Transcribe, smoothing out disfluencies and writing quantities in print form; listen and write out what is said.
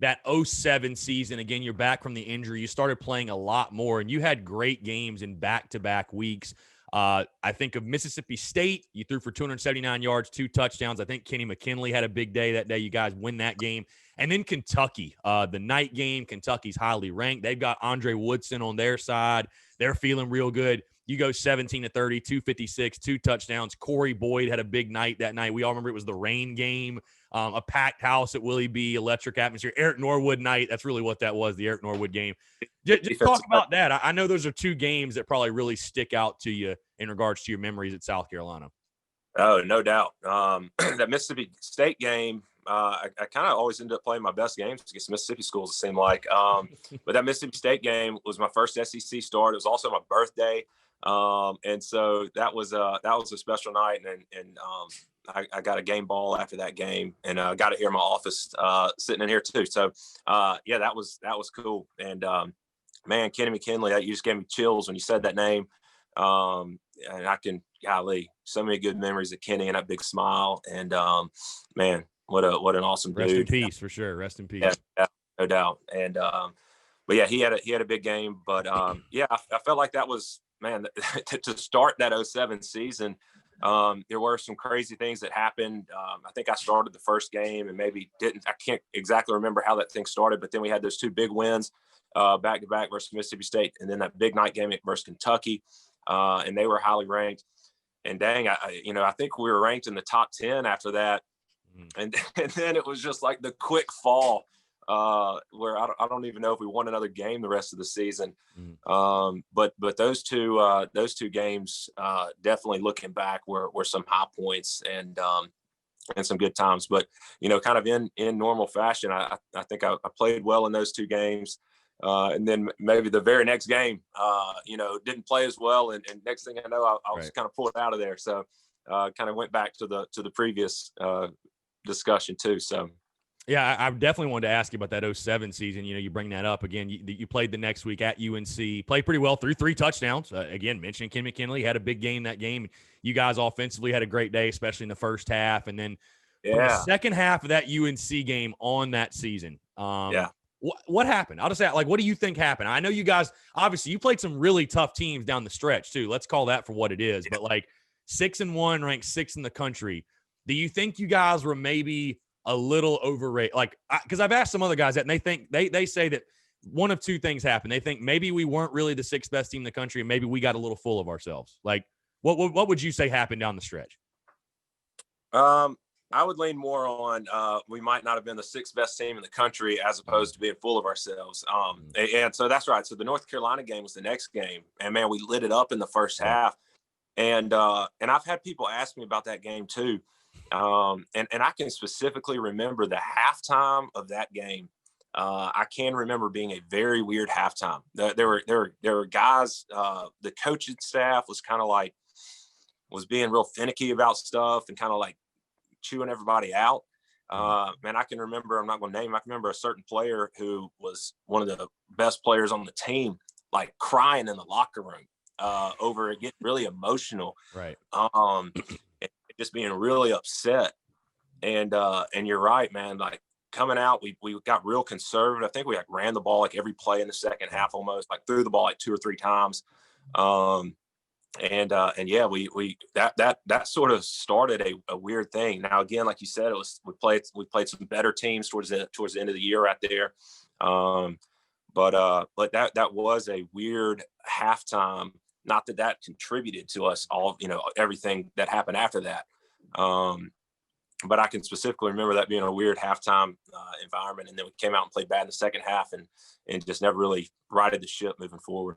that 07 season, again, you're back from the injury. You started playing a lot more, and you had great games in back-to-back weeks. I think of Mississippi State. You threw for 279 yards, 2 touchdowns. I think Kenny McKinley had a big day that day. You guys win that game. And then Kentucky, the night game. Kentucky's highly ranked. They've got Andre Woodson on their side. They're feeling real good. You go 17-30, 256, 2 touchdowns. Corey Boyd had a big night that night. We all remember it was the rain game, a packed house at Willie B, electric atmosphere. Eric Norwood night. That's really what that was, the Eric Norwood game. Just talk about that. I know those are 2 games that probably really stick out to you in regards to your memories at South Carolina. Oh, no doubt. That Mississippi State game, I kind of always ended up playing my best games against Mississippi schools, it seemed like. But that Mississippi State game was my first SEC start. It was also my birthday. And so that was a special night. And I got a game ball after that game, and got to hear my office sitting in here too. So, yeah, that was cool. And, man, Kenny McKinley, you just gave me chills when you said that name. And I can, golly, so many good memories of Kenny and that big smile. And, man, what an awesome dude. Rest in peace, for sure. Rest in peace. Yeah, no doubt. And, but yeah, he had a big game, but, yeah, I felt like that was, man, to start that 07 season. There were some crazy things that happened. I think I started the first game and maybe didn't. I can't exactly remember how that thing started, but then we had those 2 big wins back to back versus Mississippi State, and then that big night game versus Kentucky, and they were highly ranked. And dang, I think we were ranked in the top 10 after that, and then it was just like the quick fall. Where I don't even know if we won another game the rest of the season. But those two games, definitely looking back were some high points and some good times. But, kind of in normal fashion, I think I played well in those 2 games. And then maybe the very next game, didn't play as well. And next thing I know, I was kind of pulled out of there. So kind of went back to the previous discussion too. So. Yeah, I definitely wanted to ask you about that 07 season. You bring that up again. You played the next week at UNC, played pretty well, threw 3 touchdowns. Again, mentioning Ken McKinley, had a big game that game. You guys offensively had a great day, especially in the first half. And then from the second half of that UNC game on that season, what happened? I'll just say, what do you think happened? I know you guys, obviously, you played some really tough teams down the stretch too. Let's call that for what it is. But 6-1, ranked 6th in the country. Do you think you guys were maybe a little overrated? Because I've asked some other guys that, and they think they say that one of 2 things happened. They think maybe we weren't really the 6th best team in the country, and maybe we got a little full of ourselves. What would you say happened down the stretch? I would lean more on we might not have been the 6th best team in the country as opposed to being full of ourselves. And so that's right. So the North Carolina game was the next game, and man, we lit it up in the first half. And I've had people ask me about that game too. And I can specifically remember the halftime of that game. I can remember being a very weird halftime. There were guys, the coaching staff was kind of was being real finicky about stuff and kind of chewing everybody out. Man, I can remember, I'm not going to name him, I can remember a certain player who was one of the best players on the team, crying in the locker room over it, getting really emotional. Right. Just being really upset. And you're right, man. Coming out, we got real conservative. I think we ran the ball every play in the second half, almost threw the ball 2 or 3 times. And yeah, we that sort of started a weird thing. Now, again, like you said, we played some better teams towards the end of the year right there. But that was a weird halftime. Not that contributed to us all, everything that happened after that. But I can specifically remember that being a weird halftime environment. And then we came out and played bad in the second half and just never really righted the ship moving forward.